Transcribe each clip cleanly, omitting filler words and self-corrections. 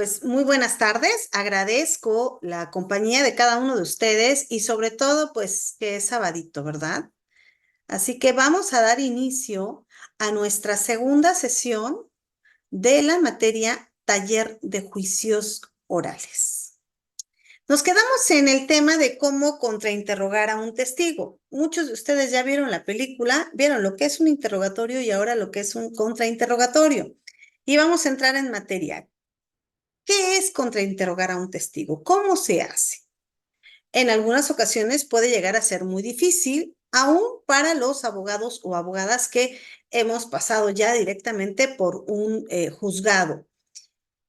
Pues muy buenas tardes. Agradezco la compañía de cada uno de ustedes y sobre todo, pues que es sabadito, ¿verdad? Así que vamos a dar inicio a nuestra segunda sesión de la materia Taller de Juicios Orales. Nos quedamos en el tema de cómo contrainterrogar a un testigo. Muchos de ustedes ya vieron la película, vieron lo que es un interrogatorio y ahora lo que es un contrainterrogatorio. Y vamos a entrar en materia. ¿Qué es contrainterrogar a un testigo? ¿Cómo se hace? En algunas ocasiones puede llegar a ser muy difícil, aún para los abogados o abogadas que hemos pasado ya directamente por un juzgado.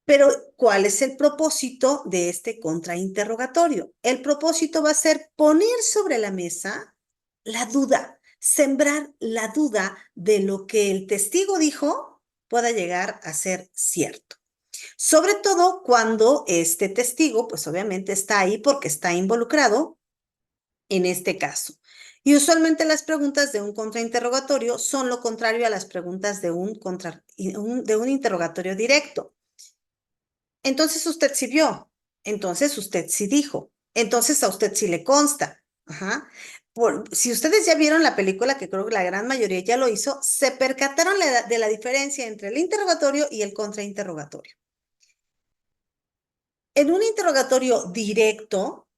Pero, ¿cuál es el propósito de este contrainterrogatorio? El propósito va a ser poner sobre la mesa la duda, sembrar la duda de lo que el testigo dijo pueda llegar a ser cierto. Sobre todo cuando este testigo, pues obviamente está ahí porque está involucrado en este caso. Y usualmente las preguntas de un contrainterrogatorio son lo contrario a las preguntas de un interrogatorio directo. Entonces usted sí vio, entonces usted sí dijo, entonces a usted sí le consta. Ajá. Si ustedes ya vieron la película, que creo que la gran mayoría ya lo hizo, se percataron de la diferencia entre el interrogatorio y el contrainterrogatorio. En un interrogatorio directo,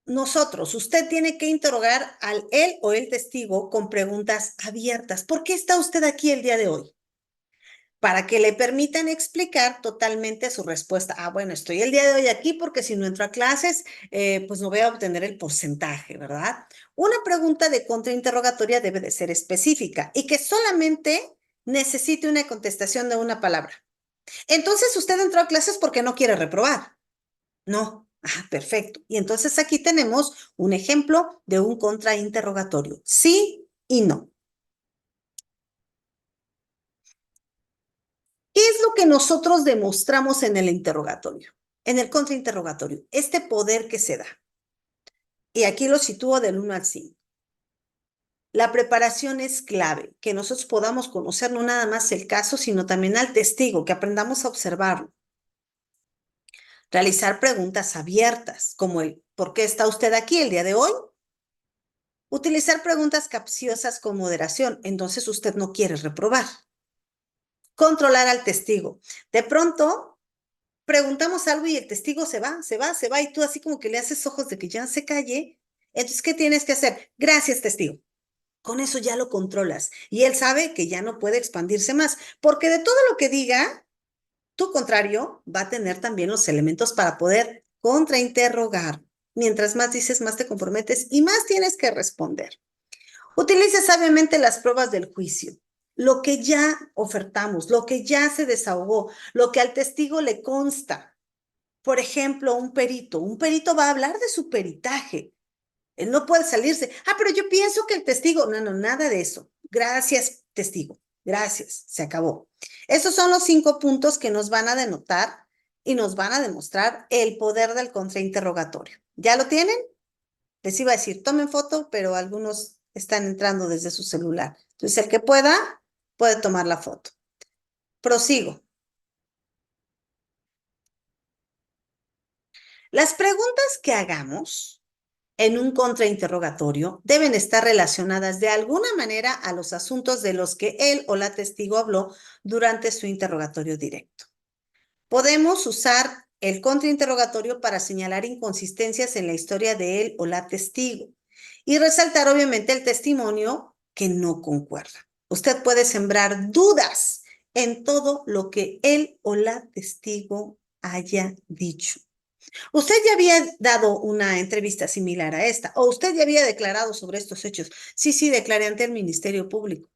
usted tiene que interrogar al él o el testigo con preguntas abiertas. ¿Por qué está usted aquí el día de hoy? Para que le permitan explicar totalmente su respuesta. Bueno, estoy el día de hoy aquí porque si no entro a clases, pues no voy a obtener el porcentaje, ¿verdad? Una pregunta de contrainterrogatoria debe de ser específica y que solamente necesite una contestación de una palabra. Entonces, usted entró a clases porque no quiere reprobar. No. Perfecto. Y entonces aquí tenemos un ejemplo de un contrainterrogatorio. Sí y no. ¿Qué es lo que nosotros demostramos en el interrogatorio? En el contrainterrogatorio, este poder que se da. Y aquí lo sitúo del 1 al 5. La preparación es clave, que nosotros podamos conocer no nada más el caso, sino también al testigo, que aprendamos a observarlo. Realizar preguntas abiertas, como el ¿por qué está usted aquí el día de hoy? Utilizar preguntas capciosas con moderación, entonces usted no quiere reprobar. Controlar al testigo. De pronto, preguntamos algo y el testigo se va, y tú así como que le haces ojos de que ya se calle. Entonces, ¿qué tienes que hacer? Gracias, testigo. Con eso ya lo controlas. Y él sabe que ya no puede expandirse más, porque de todo lo que diga, tu contrario va a tener también los elementos para poder contrainterrogar. Mientras más dices, más te comprometes y más tienes que responder. Utilice sabiamente las pruebas del juicio, lo que ya ofertamos, lo que ya se desahogó, lo que al testigo le consta. Por ejemplo, un perito va a hablar de su peritaje. Él no puede salirse. Pero yo pienso que el testigo, no, nada de eso. Gracias, testigo. Gracias, se acabó. Esos son los 5 puntos que nos van a denotar y nos van a demostrar el poder del contrainterrogatorio. ¿Ya lo tienen? Les iba a decir, tomen foto, pero algunos están entrando desde su celular. Entonces, el que pueda, puede tomar la foto. Prosigo. Las preguntas que hagamos en un contrainterrogatorio deben estar relacionadas de alguna manera a los asuntos de los que él o la testigo habló durante su interrogatorio directo. Podemos usar el contrainterrogatorio para señalar inconsistencias en la historia de él o la testigo y resaltar obviamente el testimonio que no concuerda. Usted puede sembrar dudas en todo lo que él o la testigo haya dicho. Usted ya había dado una entrevista similar a esta, o usted ya había declarado sobre estos hechos. Sí, declaré ante el Ministerio Público.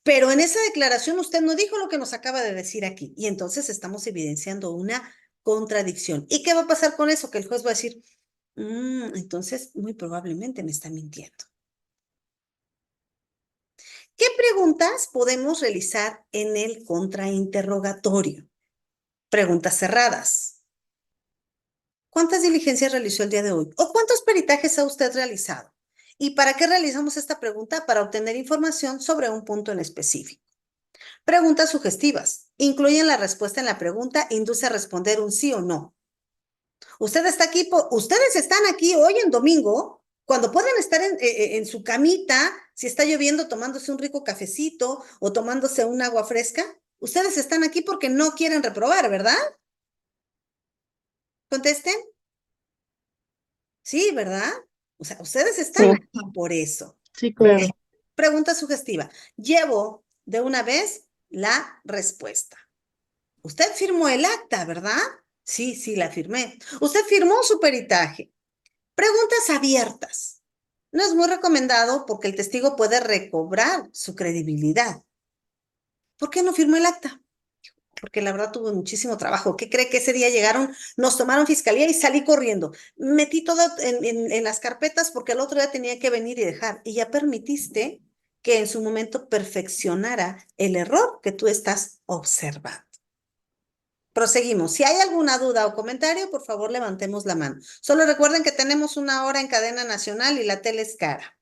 Pero en esa declaración usted no dijo lo que nos acaba de decir aquí. Y entonces estamos evidenciando una contradicción. ¿Y qué va a pasar con eso? Que el juez va a decir, entonces muy probablemente me está mintiendo. ¿Qué preguntas podemos realizar en el contrainterrogatorio? Preguntas cerradas. ¿Cuántas diligencias realizó el día de hoy? ¿O cuántos peritajes ha usted realizado? ¿Y para qué realizamos esta pregunta? Para obtener información sobre un punto en específico. Preguntas sugestivas. Incluyen la respuesta en la pregunta, induce a responder un sí o no. Ustedes están aquí hoy en domingo, cuando pueden estar en su camita, si está lloviendo, tomándose un rico cafecito o tomándose un agua fresca. Ustedes están aquí porque no quieren reprobar, ¿verdad? Contesten. Sí, ¿verdad? O sea, ustedes están Sí, aquí por eso. sí, Ok. claro. Pregunta sugestiva. Llevo de una vez la respuesta. Usted firmó el acta, ¿verdad? Sí, sí, la firmé. Usted firmó su peritaje. Preguntas abiertas. No es muy recomendado porque el testigo puede recobrar su credibilidad. ¿Por qué no firmó el acta? Porque la verdad tuve muchísimo trabajo. ¿Qué cree que ese día llegaron, nos tomaron fiscalía y salí corriendo? Metí todo en las carpetas porque el otro día tenía que venir y dejar. Y ya permitiste que en su momento perfeccionara el error que tú estás observando. Proseguimos. Si hay alguna duda o comentario, por favor levantemos la mano. Solo recuerden que tenemos una hora en cadena nacional y la tele es cara.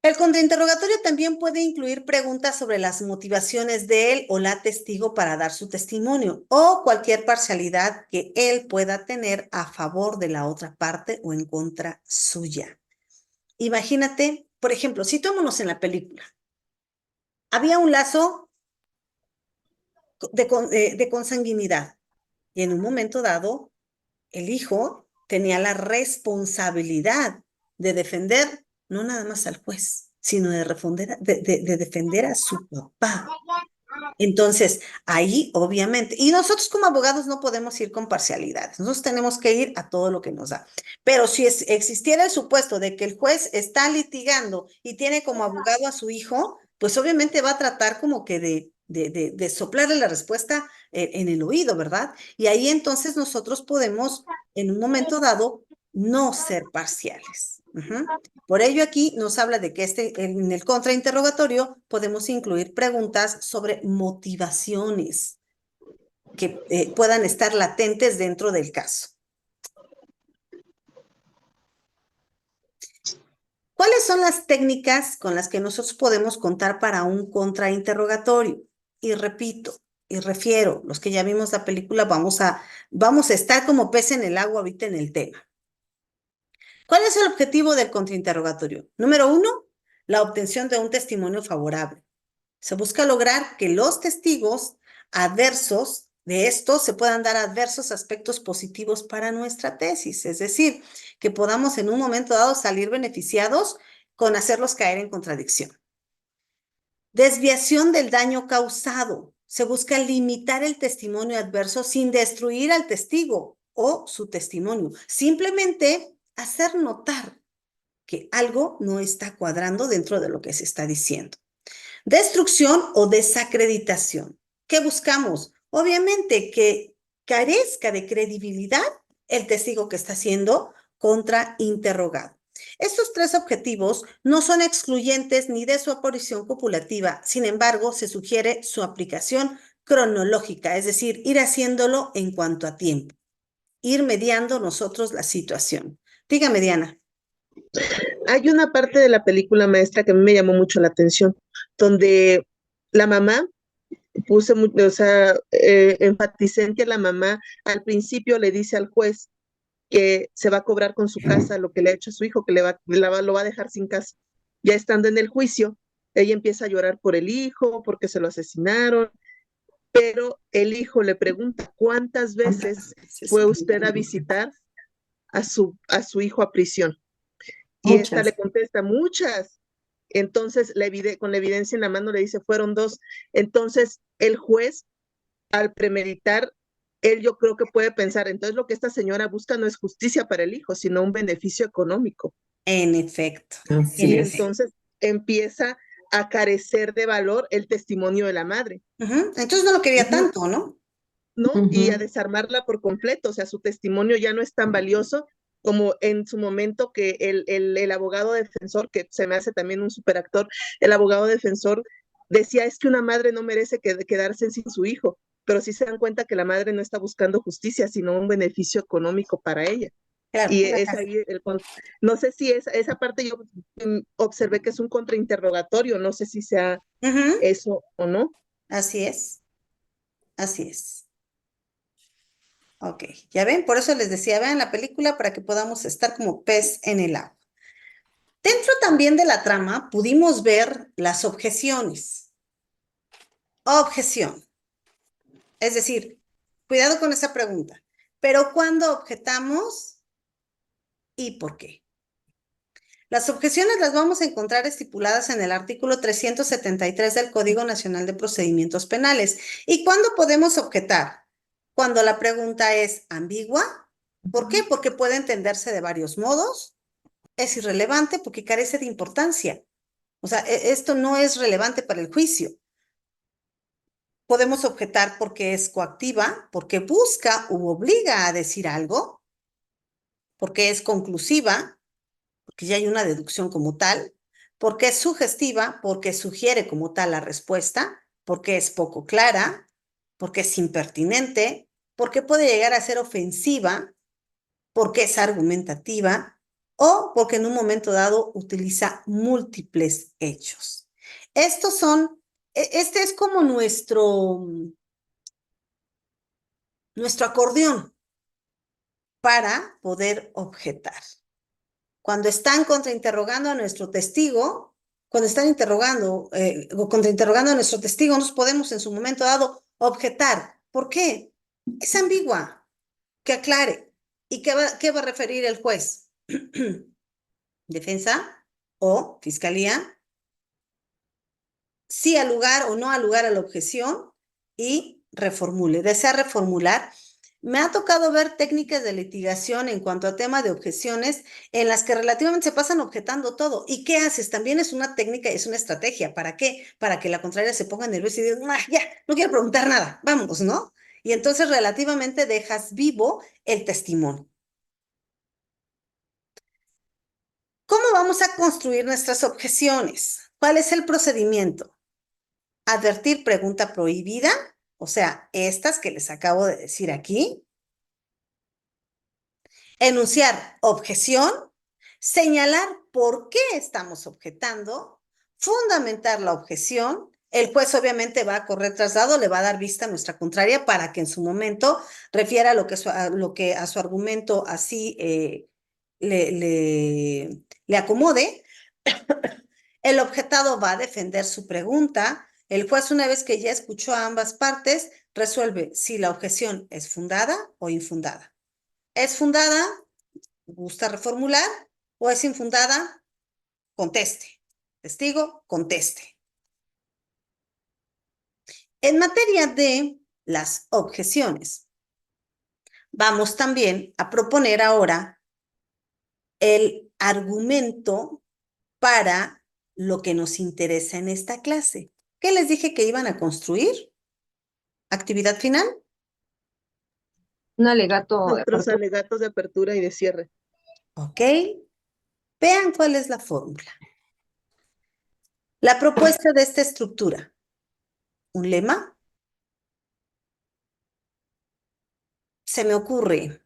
El contrainterrogatorio también puede incluir preguntas sobre las motivaciones de él o la testigo para dar su testimonio o cualquier parcialidad que él pueda tener a favor de la otra parte o en contra suya. Imagínate, por ejemplo, situémonos en la película. Había un lazo de consanguinidad y en un momento dado el hijo tenía la responsabilidad de defender no nada más al juez, sino de defender a su papá. Entonces, ahí obviamente, y nosotros como abogados no podemos ir con parcialidades, nosotros tenemos que ir a todo lo que nos da. Pero si existiera el supuesto de que el juez está litigando y tiene como abogado a su hijo, pues obviamente va a tratar como que de soplarle la respuesta en el oído, ¿verdad? Y ahí entonces nosotros podemos, en un momento dado, no ser parciales. Por ello aquí nos habla de que en el contrainterrogatorio podemos incluir preguntas sobre motivaciones que puedan estar latentes dentro del caso. ¿Cuáles son las técnicas con las que nosotros podemos contar para un contrainterrogatorio? Y repito, y refiero, los que ya vimos la película, vamos a estar como pez en el agua ahorita en el tema. ¿Cuál es el objetivo del contrainterrogatorio? Número uno, la obtención de un testimonio favorable. Se busca lograr que los testigos adversos de esto se puedan dar adversos aspectos positivos para nuestra tesis, es decir, que podamos en un momento dado salir beneficiados con hacerlos caer en contradicción. Desviación del daño causado. Se busca limitar el testimonio adverso sin destruir al testigo o su testimonio. Simplemente hacer notar que algo no está cuadrando dentro de lo que se está diciendo. Destrucción o desacreditación. ¿Qué buscamos? Obviamente que carezca de credibilidad el testigo que está siendo contrainterrogado. Estos tres objetivos no son excluyentes ni de su aparición copulativa, sin embargo, se sugiere su aplicación cronológica, es decir, ir haciéndolo en cuanto a tiempo, ir mediando nosotros la situación. Dígame, Diana. Hay una parte de la película maestra que a mí me llamó mucho la atención, donde la mamá o sea, enfaticé en que la mamá al principio le dice al juez que se va a cobrar con su casa lo que le ha hecho a su hijo, que lo va a dejar sin casa. Ya estando en el juicio, ella empieza a llorar por el hijo, porque se lo asesinaron, pero el hijo le pregunta, ¿cuántas veces fue usted a visitar a su hijo a prisión? Y esta le Muchas. contesta, muchas. Entonces, con la evidencia en la mano le dice, fueron dos. Entonces, el juez, al premeditar, él yo creo que puede pensar, entonces lo que esta señora busca no es justicia para el hijo, sino un beneficio económico. En efecto, Y así es. entonces empieza a carecer de valor el testimonio de la madre. Entonces no lo quería Ujú. tanto, ¿no? ¿No? Y a desarmarla por completo, o sea, su testimonio ya no es tan valioso como en su momento que el abogado defensor, que se me hace también un superactor, el abogado defensor decía, es que una madre no merece quedarse sin su hijo, pero sí se dan cuenta que la madre no está buscando justicia, sino un beneficio económico para ella. Claro, Y una es casa. ahí no sé si esa parte yo observé que es un contrainterrogatorio, no sé si sea Ujú, eso o no. así es, así es. Ok, ya ven, por eso les decía, vean la película para que podamos estar como pez en el agua. Dentro también de la trama pudimos ver las objeciones. Objeción, es decir, cuidado con esa pregunta, pero ¿cuándo objetamos y por qué? Las objeciones las vamos a encontrar estipuladas en el artículo 373 del Código Nacional de Procedimientos Penales. ¿Y cuándo podemos objetar? Cuando la pregunta es ambigua. ¿Por qué? Porque puede entenderse de varios modos. Es irrelevante porque carece de importancia. O sea, esto no es relevante para el juicio. Podemos objetar porque es coactiva, porque busca u obliga a decir algo, porque es conclusiva, porque ya hay una deducción como tal, porque es sugestiva, porque sugiere como tal la respuesta, porque es poco clara, porque es impertinente, porque puede llegar a ser ofensiva, porque es argumentativa o porque en un momento dado utiliza múltiples hechos. Estos son, este es como nuestro acordeón para poder objetar. Cuando están contrainterrogando a nuestro testigo, cuando están interrogando o contrainterrogando a nuestro testigo, nos podemos en su momento dado objetar. ¿Por qué? Es ambigua, que aclare. ¿Y qué va a referir el juez? Defensa o fiscalía, sí al lugar o no al lugar a la objeción y reformule. Desea reformular. Me ha tocado ver técnicas de litigación en cuanto a tema de objeciones en las que relativamente se pasan objetando todo. ¿Y qué haces? También es una técnica, es una estrategia. ¿Para qué? Para que la contraria se ponga nerviosa y diga, "Ah, ya, no quiero preguntar nada, vamos, ¿no?" Y entonces relativamente dejas vivo el testimonio. ¿Cómo vamos a construir nuestras objeciones? ¿Cuál es el procedimiento? Advertir pregunta prohibida, o sea, estas que les acabo de decir aquí. Enunciar objeción, señalar por qué estamos objetando, fundamentar la objeción. El juez obviamente va a correr traslado, le va a dar vista a nuestra contraria para que en su momento refiera lo que a su argumento así le acomode. El objetado va a defender su pregunta. El juez, una vez que ya escuchó a ambas partes, resuelve si la objeción es fundada o infundada. ¿Es fundada? ¿Gusta reformular? ¿O es infundada? Conteste. Testigo, conteste. En materia de las objeciones, vamos también a proponer ahora el argumento para lo que nos interesa en esta clase. ¿Qué les dije que iban a construir? ¿Actividad final? Un alegato de Nuestros apertura. alegatos de apertura y de cierre. Ok. Vean cuál es la fórmula. La propuesta de esta estructura. Un lema. Se me ocurre.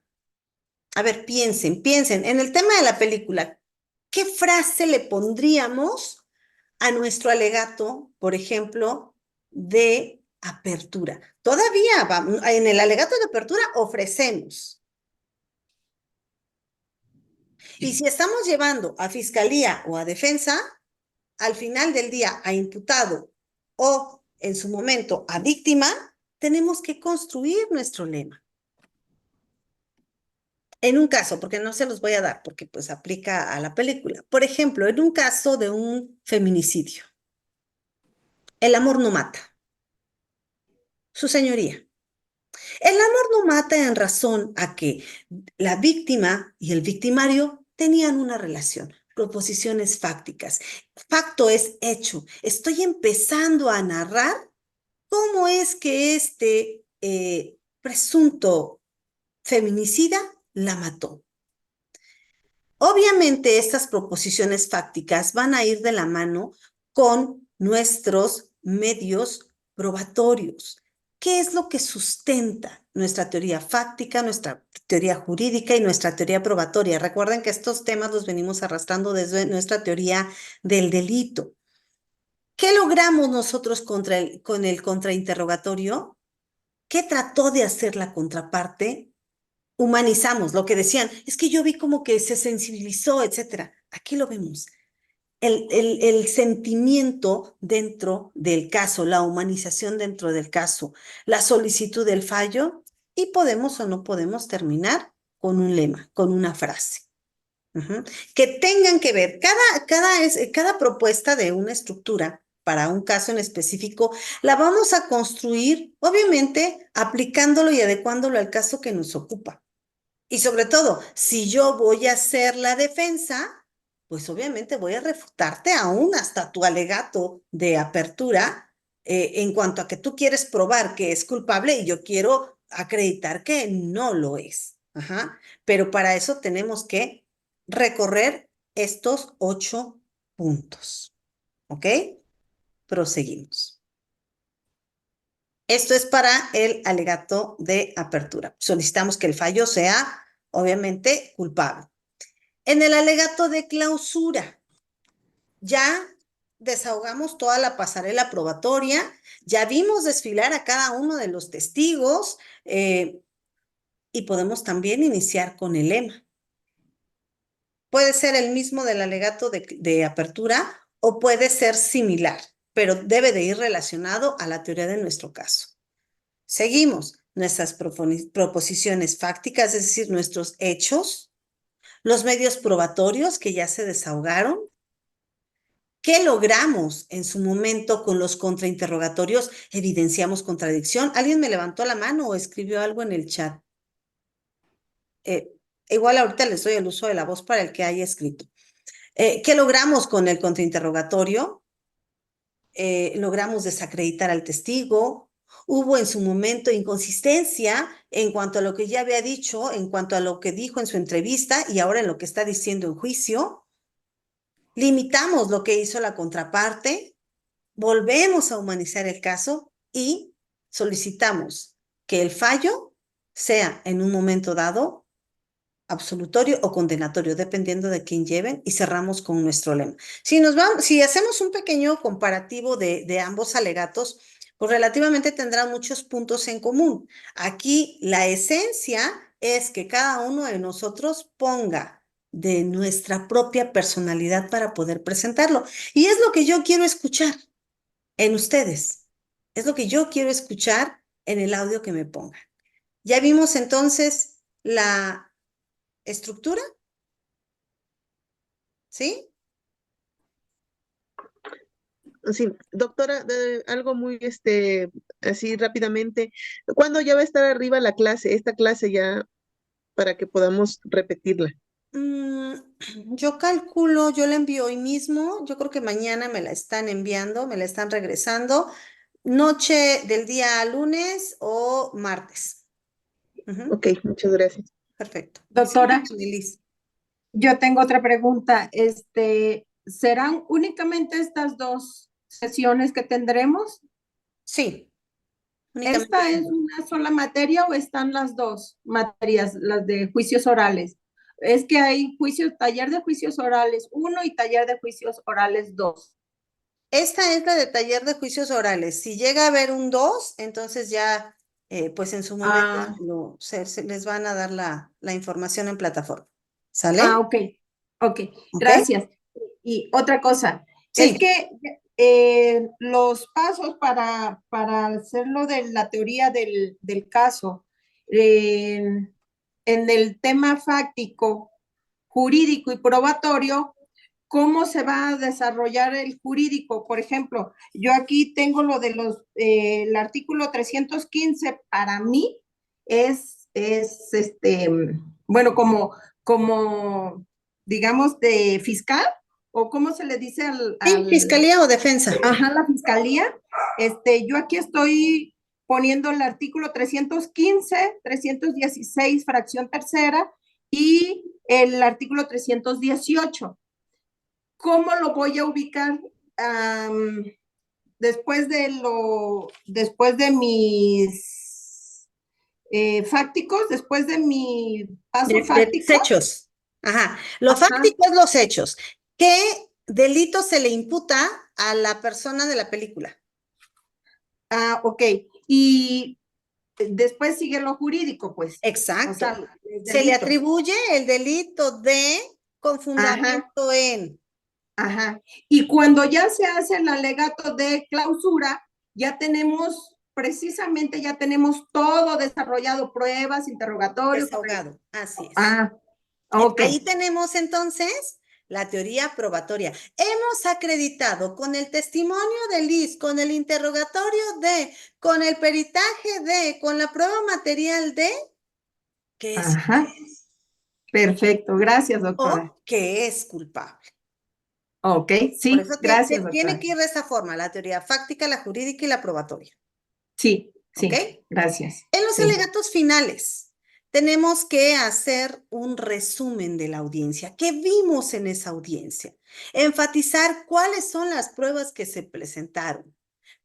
A ver, piensen. En el tema de la película, ¿qué frase le pondríamos a nuestro alegato, por ejemplo, de apertura? Todavía en el alegato de apertura ofrecemos. Y si estamos llevando a fiscalía o a defensa, al final del día a imputado o en su momento a víctima, tenemos que construir nuestro lema. En un caso, porque no se los voy a dar, porque pues aplica a la película. Por ejemplo, en un caso de un feminicidio, el amor no mata. Su señoría, el amor no mata en razón a que la víctima y el victimario tenían una relación, proposiciones fácticas. Facto es hecho. Estoy empezando a narrar cómo es que este presunto feminicida la mató. Obviamente estas proposiciones fácticas van a ir de la mano con nuestros medios probatorios. ¿qué es lo que sustenta nuestra teoría fáctica, nuestra teoría jurídica y nuestra teoría probatoria? Recuerden que estos temas los venimos arrastrando desde nuestra teoría del delito. ¿Qué logramos nosotros con el contrainterrogatorio? ¿Qué trató de hacer la contraparte? Humanizamos lo que decían, es que yo vi como que se sensibilizó, etcétera. Aquí lo vemos. El sentimiento dentro del caso, la humanización dentro del caso, la solicitud del fallo, y podemos o no podemos terminar con un lema, con una frase. Que tengan que ver, cada propuesta de una estructura para un caso en específico, la vamos a construir, obviamente, aplicándolo y adecuándolo al caso que nos ocupa. Y sobre todo, si yo voy a hacer la defensa, pues obviamente voy a refutarte aún hasta tu alegato de apertura en cuanto a que tú quieres probar que es culpable y yo quiero acreditar que no lo es. Ajá. Pero para eso tenemos que recorrer estos 8 puntos. ¿Ok? Proseguimos. Esto es para el alegato de apertura. Solicitamos que el fallo sea, obviamente, culpable. En el alegato de clausura, ya desahogamos toda la pasarela probatoria, ya vimos desfilar a cada uno de los testigos y podemos también iniciar con el lema. Puede ser el mismo del alegato de apertura o puede ser similar, pero debe de ir relacionado a la teoría de nuestro caso. Seguimos nuestras proposiciones fácticas, es decir, nuestros hechos, los medios probatorios que ya se desahogaron. ¿Qué logramos en su momento con los contrainterrogatorios? ¿Evidenciamos contradicción? ¿Alguien me levantó la mano o escribió algo en el chat? Igual ahorita les doy el uso de la voz para el que haya escrito. ¿Qué logramos con el contrainterrogatorio? Logramos desacreditar al testigo. Hubo en su momento inconsistencia en cuanto a lo que ya había dicho, en cuanto a lo que dijo en su entrevista y ahora en lo que está diciendo en juicio. Limitamos lo que hizo la contraparte, volvemos a humanizar el caso y solicitamos que el fallo sea en un momento dado absolutorio o condenatorio, dependiendo de quién lleven, y cerramos con nuestro lema. Si hacemos un pequeño comparativo de ambos alegatos, pues relativamente tendrán muchos puntos en común. Aquí la esencia es que cada uno de nosotros ponga de nuestra propia personalidad para poder presentarlo. Y es lo que yo quiero escuchar en ustedes. Es lo que yo quiero escuchar en el audio que me pongan. Ya vimos entonces la estructura, ¿sí? Sí, doctora, algo muy, así rápidamente, ¿cuándo ya va a estar arriba la clase, esta clase ya, para que podamos repetirla? Yo calculo, yo la envío hoy mismo, yo creo que mañana me la están enviando, me la están regresando, noche del día lunes o martes. Ok, muchas gracias. Perfecto. Doctora, Sí, Liz. yo tengo otra pregunta. ¿Serán únicamente estas dos sesiones que tendremos? Sí, únicamente. ¿Esta es una sola materia o están las dos materias, las de juicios orales? Es que hay taller de juicios orales 1 y taller de juicios orales 2. Esta es la de taller de juicios orales. Si llega a haber un 2, entonces ya, pues en su momento Ah, se les van a dar la información en plataforma. ah, ¿Sale? ok, ok, ¿Ok? gracias. Y otra cosa, es Sí. que los pasos para hacerlo de la teoría del caso, en el tema fáctico, jurídico y probatorio, ¿cómo se va a desarrollar el jurídico? Por ejemplo, yo aquí tengo lo de el artículo 315 para mí es bueno, como, digamos, de fiscal, o cómo se le dice Sí, fiscalía o defensa. ajá, la fiscalía. Yo aquí estoy poniendo el artículo 315, 316, fracción tercera, y el artículo 318. ¿Cómo lo voy a ubicar después de mis fácticos, después de mi paso De fáctico. hechos. Ajá. Lo Ajá. fáctico es los hechos. ¿Qué delito se le imputa a la persona de la película? Ah, ok. Y después sigue lo jurídico, pues. O sea, Exacto. los Se le delitos. atribuye el delito de con Ajá, fundamento en. ajá. Y cuando ya se hace el alegato de clausura, ya tenemos, precisamente ya tenemos todo desarrollado, pruebas, interrogatorios. Desahogado. Así es. Ah, ok. Ahí tenemos entonces la teoría probatoria. Hemos acreditado con el testimonio de Liz, con el interrogatorio de, con el peritaje de, con la prueba material de, que es Ajá. Perfecto. Gracias, doctora. o que es culpable. Ok, Por sí, eso gracias, tiene doctora. que ir de esa forma, la teoría fáctica, la jurídica y la probatoria. Sí, ¿Ok? sí, gracias. En los Sí. alegatos finales, tenemos que hacer un resumen de la audiencia. ¿Qué vimos en esa audiencia? Enfatizar cuáles son las pruebas que se presentaron.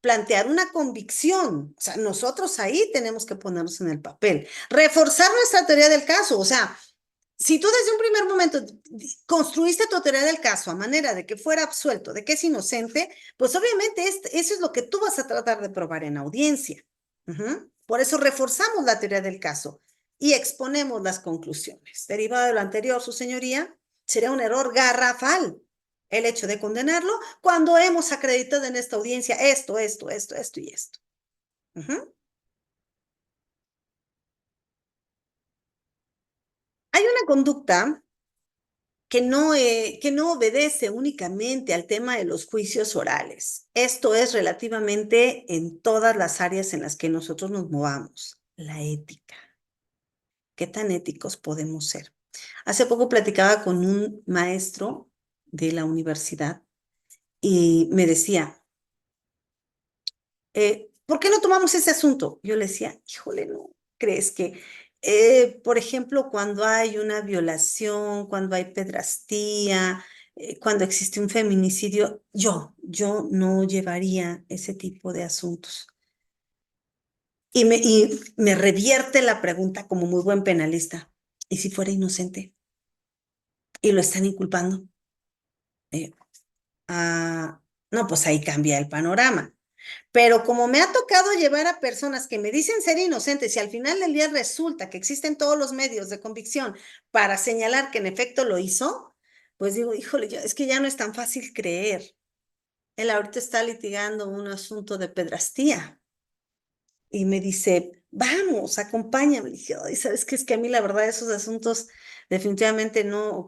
Plantear una convicción. O sea, nosotros ahí tenemos que ponernos en el papel. Reforzar nuestra teoría del caso. O sea, si tú desde un primer momento construiste tu teoría del caso a manera de que fuera absuelto, de que es inocente, pues obviamente eso es lo que tú vas a tratar de probar en audiencia. Por eso reforzamos la teoría del caso y exponemos las conclusiones. Derivado de lo anterior, su señoría, sería un error garrafal el hecho de condenarlo cuando hemos acreditado en esta audiencia esto y esto. Hay una conducta que no obedece únicamente al tema de los juicios orales. Esto es relativamente en todas las áreas en las que nosotros nos movamos. La ética. ¿Qué tan éticos podemos ser? Hace poco platicaba con un maestro de la universidad y me decía, ¿por qué no tomamos ese asunto? Yo le decía, híjole, ¿no crees que, por ejemplo, cuando hay una violación, cuando hay pedrastía, cuando existe un feminicidio, yo no llevaría ese tipo de asuntos? Y me revierte la pregunta como muy buen penalista. ¿Y si fuera inocente y lo están inculpando? Eh, ah, no, pues ahí cambia el panorama. Pero como me ha tocado llevar a personas que me dicen ser inocentes y al final del día resulta que existen todos los medios de convicción para señalar que en efecto lo hizo, pues digo, híjole, es que ya no es tan fácil creer. Él ahorita está litigando un asunto de pedrastía y me dice, vamos, acompáñame. Le dije, ay, ¿sabes qué? Es que a mí la verdad esos asuntos definitivamente no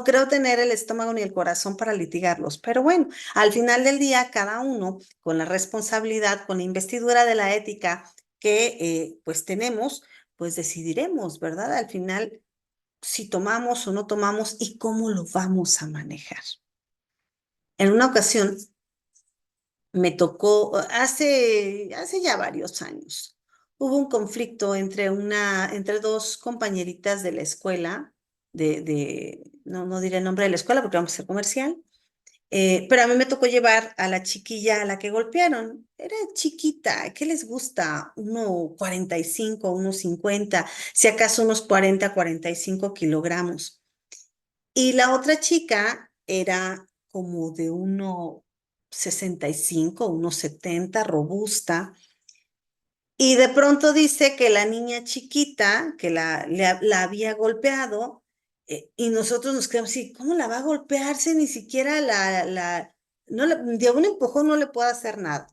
creo tener el estómago ni el corazón para litigarlos. Pero bueno, al final del día, cada uno con la responsabilidad, con la investidura de la ética que pues tenemos, pues decidiremos, ¿verdad? Al final, si tomamos o no tomamos y cómo lo vamos a manejar. En una ocasión me tocó, hace ya varios años, hubo un conflicto entre dos compañeritas de la escuela, no diré el nombre de la escuela porque vamos a ser comercial, pero a mí me tocó llevar a la chiquilla a la que golpearon. Era chiquita, ¿qué les gusta? 1,45, 1,50, si acaso unos 40, 45 kilogramos. Y la otra chica era como de 1,65, 1,70, robusta. Y de pronto dice que la niña chiquita, que la había golpeado, y nosotros nos quedamos así, ¿cómo la va a golpear si ni siquiera no de un empujón no le puede hacer nada?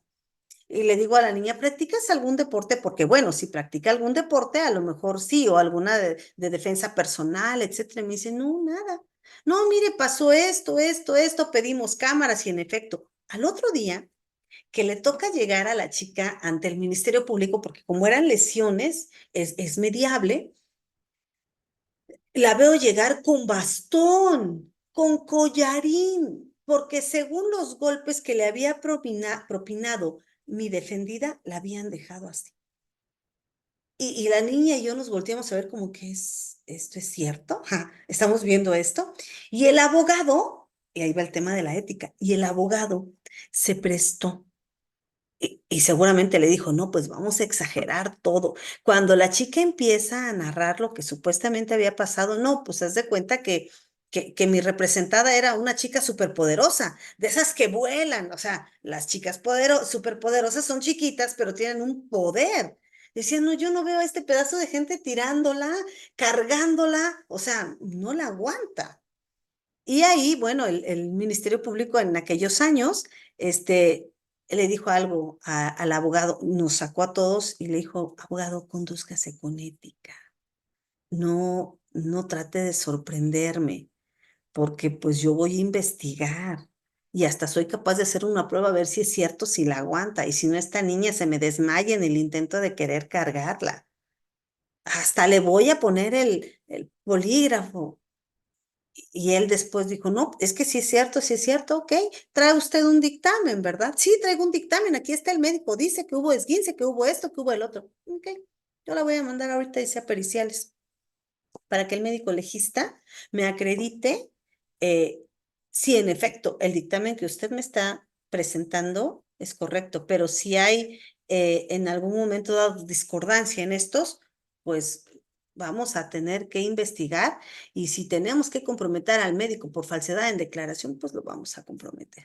Y le digo a la niña, ¿practicas algún deporte? Porque bueno, si practica algún deporte, a lo mejor sí, o alguna de defensa personal, etcétera. Y me dice, no, nada. No, mire, pasó esto, pedimos cámaras y en efecto, al otro día que le toca llegar a la chica ante el Ministerio Público, porque como eran lesiones, es mediable, la veo llegar con bastón, con collarín, porque según los golpes que le había propinado mi defendida, la habían dejado así. Y la niña y yo nos volteamos a ver como que ¿esto es cierto? ¿Estamos viendo esto? Y el abogado, y ahí va el tema de la ética, y el abogado se prestó Y seguramente le dijo, no, pues vamos a exagerar todo. Cuando la chica empieza a narrar lo que supuestamente había pasado, no, pues haz de cuenta que mi representada era una chica superpoderosa, de esas que vuelan. O sea, las chicas superpoderosas son chiquitas, pero tienen un poder. Decían, no, yo no veo a este pedazo de gente tirándola, cargándola, o sea, no la aguanta. Y ahí, bueno, el Ministerio Público en aquellos años, le dijo algo al abogado, nos sacó a todos y le dijo, abogado, condúzcase con ética. No, no trate de sorprenderme, porque pues yo voy a investigar y hasta soy capaz de hacer una prueba a ver si es cierto, si la aguanta y si no, esta niña se me desmaya en el intento de querer cargarla. Hasta le voy a poner el polígrafo. Y él después dijo, no, es que sí es cierto, ok, trae usted un dictamen, ¿verdad? Sí, traigo un dictamen, aquí está el médico, dice que hubo esguince, que hubo esto, que hubo el otro. Ok, yo la voy a mandar ahorita, dice a periciales, para que el médico legista me acredite eh, si en efecto el dictamen que usted me está presentando es correcto, pero si hay en algún momento dado discordancia en estos, pues vamos a tener que investigar y si tenemos que comprometer al médico por falsedad en declaración, pues lo vamos a comprometer.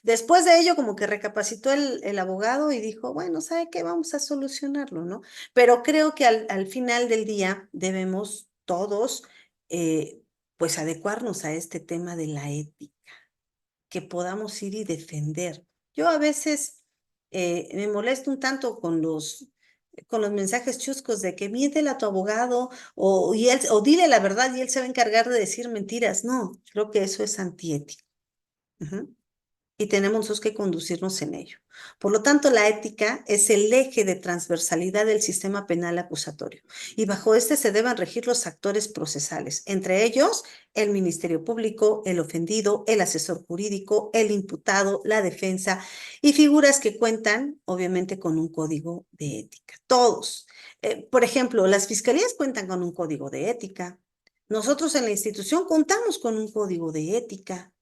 Después de ello, como que recapacitó el abogado y dijo, bueno, ¿sabe qué? Vamos a solucionarlo, ¿no? Pero creo que al final del día debemos todos, pues, adecuarnos a este tema de la ética, que podamos ir y defender. Yo a veces me molesto un tanto con los mensajes chuscos de que miéntele a tu abogado o dile la verdad y él se va a encargar de decir mentiras. No, creo que eso es antiético. Ujú, y tenemos que conducirnos en ello. Por lo tanto, la ética es el eje de transversalidad del sistema penal acusatorio y bajo este se deben regir los actores procesales, entre ellos el Ministerio Público, el ofendido, el asesor jurídico, el imputado, la defensa y figuras que cuentan, obviamente, con un código de ética. Todos. Por ejemplo, las fiscalías cuentan con un código de ética. Nosotros en la institución contamos con un código de ética.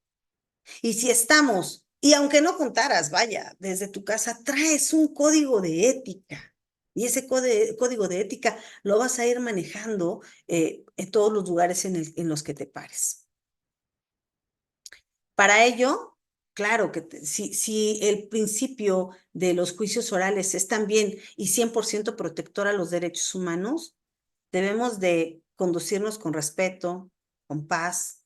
Y si estamos, y aunque no contaras, vaya, desde tu casa traes un código de ética. Y ese código de ética lo vas a ir manejando en todos los lugares en los que te pares. Para ello, claro que si el principio de los juicios orales es también y 100% protector a los derechos humanos, debemos de conducirnos con respeto, con paz,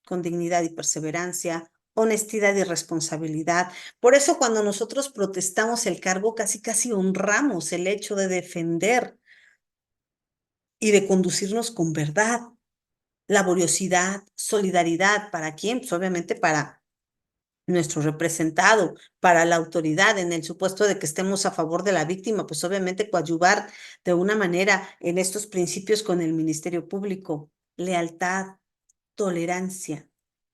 con dignidad y perseverancia, honestidad y responsabilidad. Por eso cuando nosotros protestamos el cargo, casi casi honramos el hecho de defender y de conducirnos con verdad, laboriosidad, solidaridad. ¿Para quién? Pues obviamente para nuestro representado, para la autoridad, en el supuesto de que estemos a favor de la víctima, pues obviamente coadyuvar de una manera en estos principios con el Ministerio Público, lealtad, tolerancia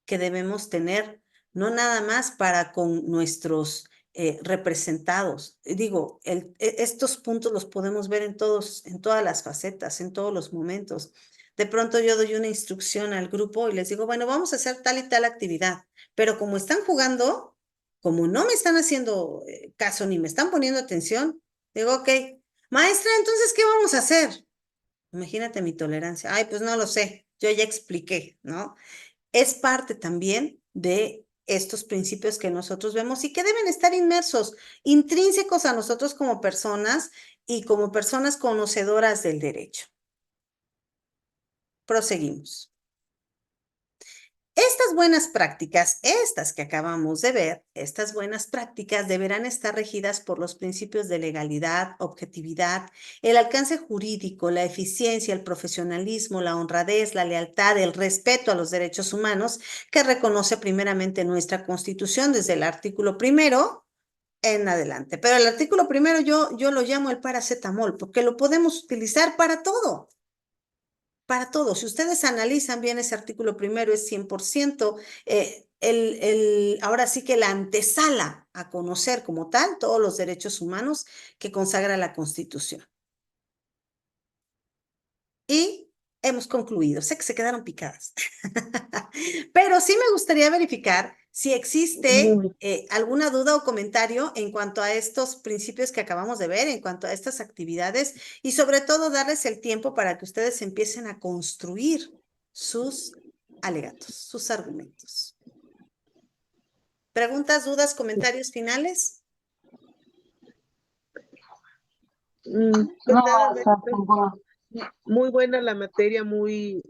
que debemos tener, no nada más para con nuestros representados. Digo, estos puntos los podemos ver en todas las facetas, en todos los momentos. De pronto yo doy una instrucción al grupo y les digo, bueno, vamos a hacer tal y tal actividad, pero como están jugando, como no me están haciendo caso ni me están poniendo atención, digo, ok, maestra, entonces, ¿qué vamos a hacer? Imagínate mi tolerancia. Ay, pues no lo sé, yo ya expliqué, ¿no? Es parte también de estos principios que nosotros vemos y que deben estar inmersos, intrínsecos a nosotros como personas y como personas conocedoras del derecho. Proseguimos. Estas buenas prácticas, estas que acabamos de ver, estas buenas prácticas deberán estar regidas por los principios de legalidad, objetividad, el alcance jurídico, la eficiencia, el profesionalismo, la honradez, la lealtad, el respeto a los derechos humanos que reconoce primeramente nuestra Constitución desde el artículo primero en adelante. Pero el artículo primero yo lo llamo el paracetamol porque lo podemos utilizar para todo. Para todos. Si ustedes analizan bien ese artículo primero, es 100%, ahora sí que la antesala a conocer como tal todos los derechos humanos que consagra la Constitución. Y hemos concluido. Sé que se quedaron picadas. Pero sí me gustaría verificar Si existe Muy, alguna duda o comentario en cuanto a estos principios que acabamos de ver, en cuanto a estas actividades, y sobre todo darles el tiempo para que ustedes empiecen a construir sus alegatos, sus argumentos. ¿Preguntas, dudas, comentarios finales? pues No, nada, maestra, maestra, ninguno. muy buena la materia, muy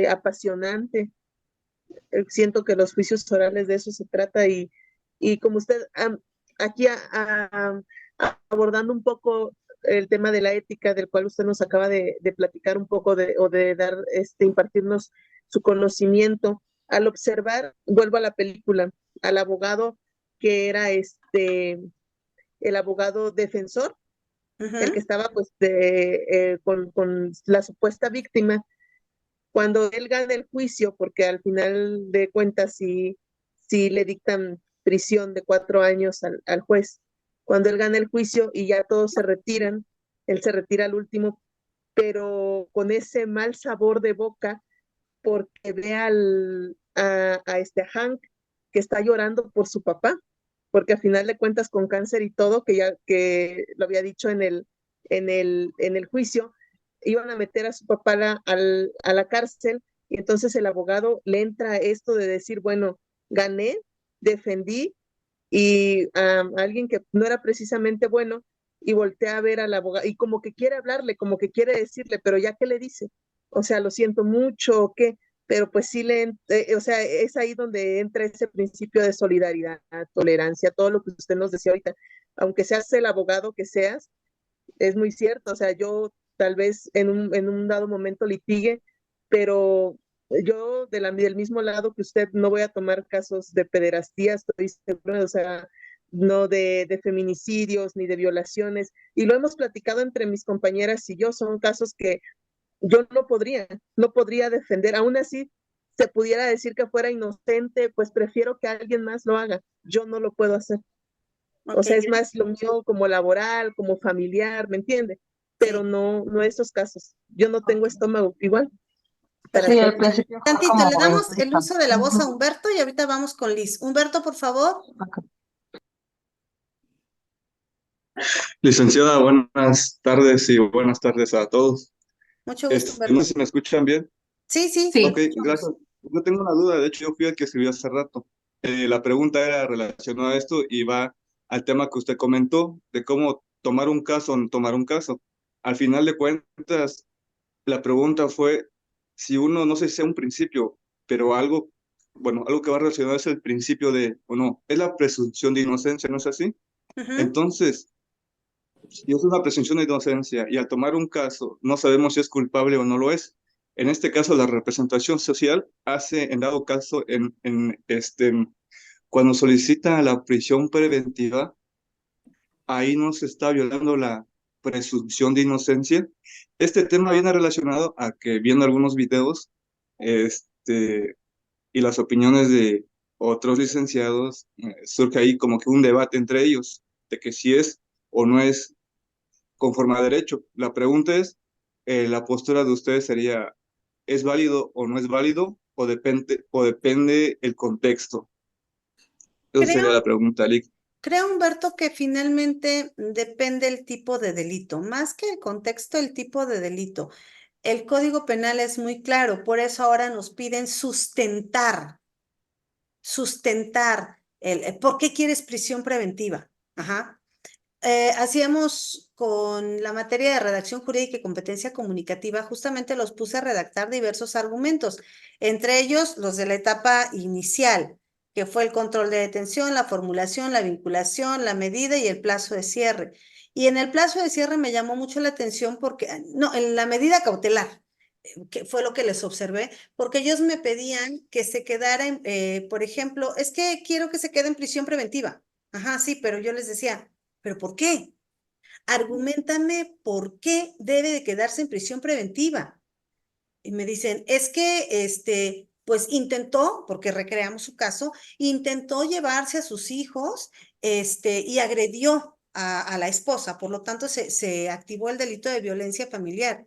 apasionante. Siento que los juicios orales de eso se trata y como usted aquí abordando un poco el tema de la ética del cual usted nos acaba de platicar un poco o de dar, impartirnos su conocimiento. Al observar, vuelvo a la película, al abogado que era el abogado defensor, el que estaba pues con la supuesta víctima, cuando él gana el juicio, porque al final de cuentas sí le dictan prisión de 4 años al juez, cuando él gana el juicio y ya todos se retiran, él se retira al último, pero con ese mal sabor de boca, porque ve a Hank que está llorando por su papá, porque al final de cuentas con cáncer y todo, que lo había dicho en el juicio, iban a meter a su papá a la cárcel, y entonces el abogado le entra esto de decir, bueno, gané, defendí, y alguien que no era precisamente bueno, y voltea a ver al abogado, y como que quiere hablarle, como que quiere decirle, pero ya que le dice, o sea, lo siento mucho, o qué, pero pues sí o sea, es ahí donde entra ese principio de solidaridad, tolerancia, todo lo que usted nos decía ahorita, aunque seas el abogado que seas, es muy cierto, o sea, yo tal vez en un dado momento litigue, pero yo del mismo lado que usted no voy a tomar casos de pederastía, estoy segura, o sea, no de feminicidios ni de violaciones, y lo hemos platicado entre mis compañeras y yo, son casos que yo no podría defender, aún así se pudiera decir que fuera inocente, pues prefiero que alguien más lo haga, yo no lo puedo hacer. O Ok, sea, es más lo mío como laboral, como familiar, ¿me entiende? Pero sí. no estos casos. Yo no tengo estómago igual para Sí, estar. al principio fue Tantito, como le damos el egoísta. uso de la voz a Humberto y ahorita vamos con Liz. Humberto, por favor. Ok. Licenciada, buenas tardes y buenas tardes a todos. Mucho gusto, No Humberto. sé si me escuchan bien. Sí, sí, te Ok, Sí, gracias. escuchamos. Yo tengo una duda, de hecho yo fui el que escribió hace rato. La pregunta era relacionada a esto y va al tema que usted comentó de cómo tomar un caso o no tomar un caso. Al final de cuentas, la pregunta fue si uno, no sé si sea un principio, pero algo, bueno, algo que va relacionado es el principio de, o no, es la presunción de inocencia, ¿no es así? Ujú. Entonces, y es una presunción de inocencia y al tomar un caso no sabemos si es culpable o no lo es. En este caso, la representación social hace, en dado caso, cuando solicita la prisión preventiva, ahí no se está violando la presunción de inocencia. Este tema viene relacionado a que viendo algunos videos, y las opiniones de otros licenciados, surge ahí como que un debate entre ellos de que si es o no es conforme a derecho. La pregunta es, la postura de ustedes sería, ¿es válido o no es válido? O depende el contexto. Esa sería Creo, la pregunta, Lick. creo, Humberto, que finalmente depende el tipo de delito, más que el contexto, el tipo de delito. El Código Penal es muy claro, por eso ahora nos piden sustentar ¿por qué quieres prisión preventiva? Ajá. Hacíamos con la materia de redacción jurídica y competencia comunicativa, justamente los puse a redactar diversos argumentos, entre ellos los de la etapa inicial, que fue el control de detención, la formulación, la vinculación, la medida y el plazo de cierre. Y en el plazo de cierre me llamó mucho la atención porque, no, en la medida cautelar, que fue lo que les observé, porque ellos me pedían que se quedara, por ejemplo, es que quiero que se quede en prisión preventiva. Ajá, sí, pero yo les decía, ¿pero por qué? Argumentame por qué debe de quedarse en prisión preventiva. Y me dicen, es que, pues intentó, porque recreamos su caso, intentó llevarse a sus hijos, y agredió a la esposa, por lo tanto se activó el delito de violencia familiar.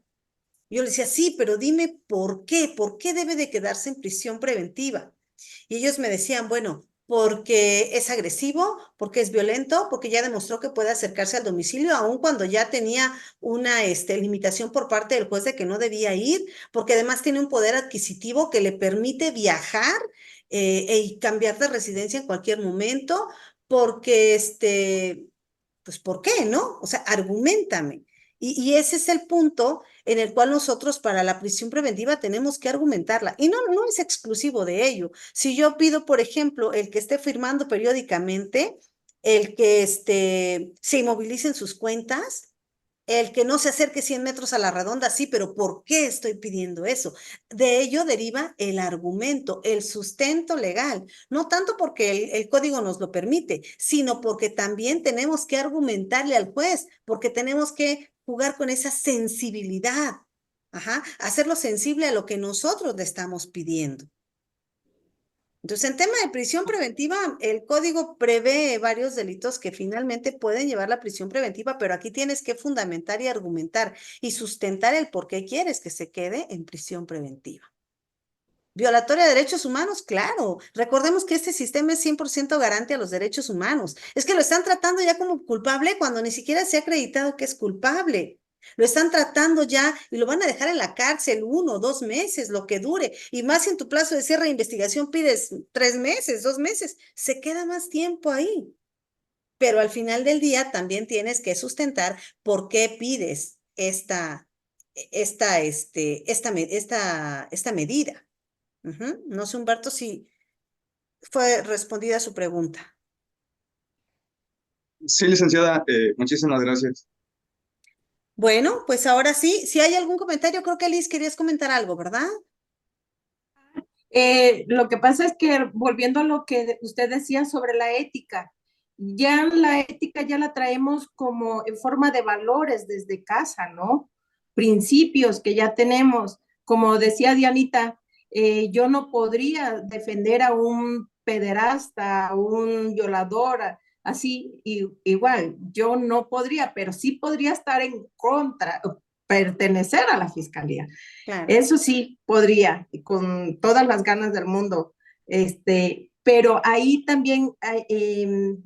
Yo le decía, sí, pero dime por qué debe de quedarse en prisión preventiva. Y ellos me decían, bueno, porque es agresivo, porque es violento, porque ya demostró que puede acercarse al domicilio, aun cuando ya tenía una limitación por parte del juez de que no debía ir, porque además tiene un poder adquisitivo que le permite viajar y cambiar de residencia en cualquier momento, porque pues ¿por qué, no? O sea, argumentame. Y ese es el punto en el cual nosotros para la prisión preventiva tenemos que argumentarla. Y no es exclusivo de ello. Si yo pido, por ejemplo, el que esté firmando periódicamente, el que se inmovilicen sus cuentas, el que no se acerque 100 metros a la redonda, sí, pero ¿por qué estoy pidiendo eso? De ello deriva el argumento, el sustento legal, no tanto porque el código nos lo permite, sino porque también tenemos que argumentarle al juez, porque tenemos que jugar con esa sensibilidad, hacerlo sensible a lo que nosotros le estamos pidiendo. Entonces, en tema de prisión preventiva, el código prevé varios delitos que finalmente pueden llevar la prisión preventiva, pero aquí tienes que fundamentar y argumentar y sustentar el por qué quieres que se quede en prisión preventiva. Violatoria de derechos humanos, claro. Recordemos que este sistema es 100% garante a los derechos humanos. Es que lo están tratando ya como culpable cuando ni siquiera se ha acreditado que es culpable. Lo están tratando ya y lo van a dejar en la cárcel 1 o 2 meses, lo que dure. Y más si en tu plazo de cierre de investigación pides 3 meses, 2 meses, se queda más tiempo ahí. Pero al final del día también tienes que sustentar por qué pides esta medida. No sé, Humberto, si fue respondida su pregunta. Sí, licenciada, muchísimas gracias. Bueno, pues ahora sí, si hay algún comentario, creo que Liz querías comentar algo, ¿verdad? Lo que pasa es que, volviendo a lo que usted decía sobre la ética, ya la ética ya la traemos como en forma de valores desde casa, ¿no? Principios que ya tenemos. Como decía Dianita, yo no podría defender a un pederasta, a un violador, así, igual, yo no podría, pero sí podría estar en contra, pertenecer a la fiscalía. Claro. Eso sí, podría, con todas las ganas del mundo. Pero ahí también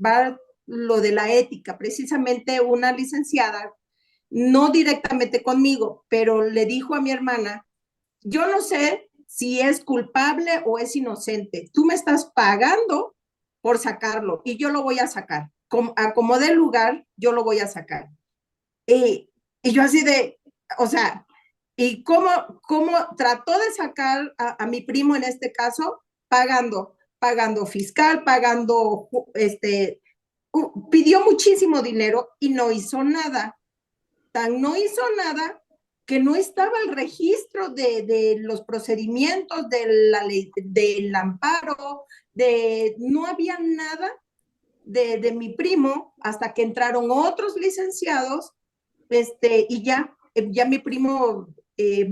va lo de la ética. Precisamente una licenciada, no directamente conmigo, pero le dijo a mi hermana, yo no sé si es culpable o es inocente. Tú me estás pagando por sacarlo y yo lo voy a sacar. Como dé lugar, yo lo voy a sacar. Y yo así de, o sea, ¿y cómo trató de sacar a mi primo en este caso? Pagando fiscal, pagando, pidió muchísimo dinero y no hizo nada. Tan no hizo nada que no estaba el registro de los procedimientos, de la ley, del amparo, no había nada de mi primo hasta que entraron otros licenciados, y ya mi primo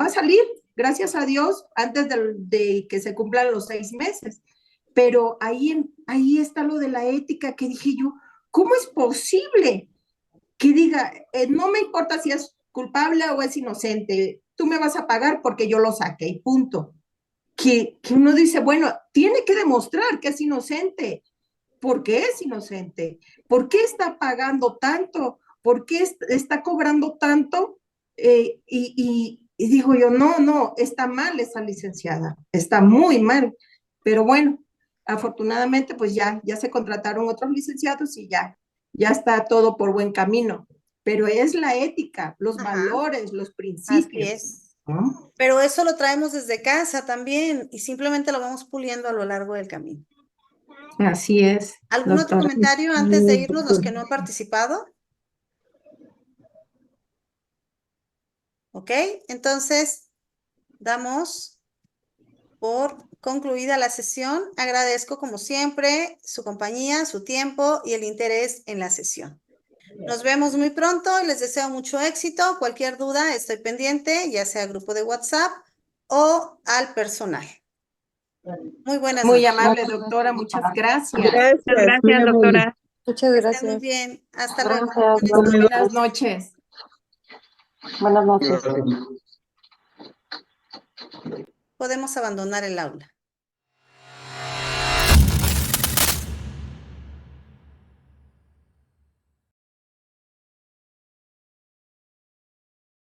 va a salir, gracias a Dios, antes de que se cumplan los 6 meses. Pero ahí está lo de la ética que dije yo, ¿cómo es posible que diga, no me importa si es culpable o es inocente, tú me vas a pagar porque yo lo saqué y punto? Que uno dice, bueno, tiene que demostrar que es inocente. ¿Por qué es inocente? ¿Por qué está pagando tanto? ¿Por qué está cobrando tanto? Y digo yo, no, está mal esa licenciada, está muy mal. Pero bueno, afortunadamente pues ya se contrataron otros licenciados y ya está todo por buen camino. Pero es la ética, los valores, los principios. Así es. Pero eso lo traemos desde casa también y simplemente lo vamos puliendo a lo largo del camino. Así es. ¿Algún otro comentario antes de irnos, los que no han participado? Ok, entonces damos por concluida la sesión. Agradezco como siempre su compañía, su tiempo y el interés en la sesión. Nos vemos muy pronto y les deseo mucho éxito. Cualquier duda, estoy pendiente, ya sea grupo de WhatsApp o al personal. Muy buenas Muy noches. amable, doctora, muchas gracias. Gracias, Gracias, doctora. Que Muchas estén gracias. muy bien. Hasta luego. Gracias. Buenas noches. Buenas noches. Podemos abandonar el aula.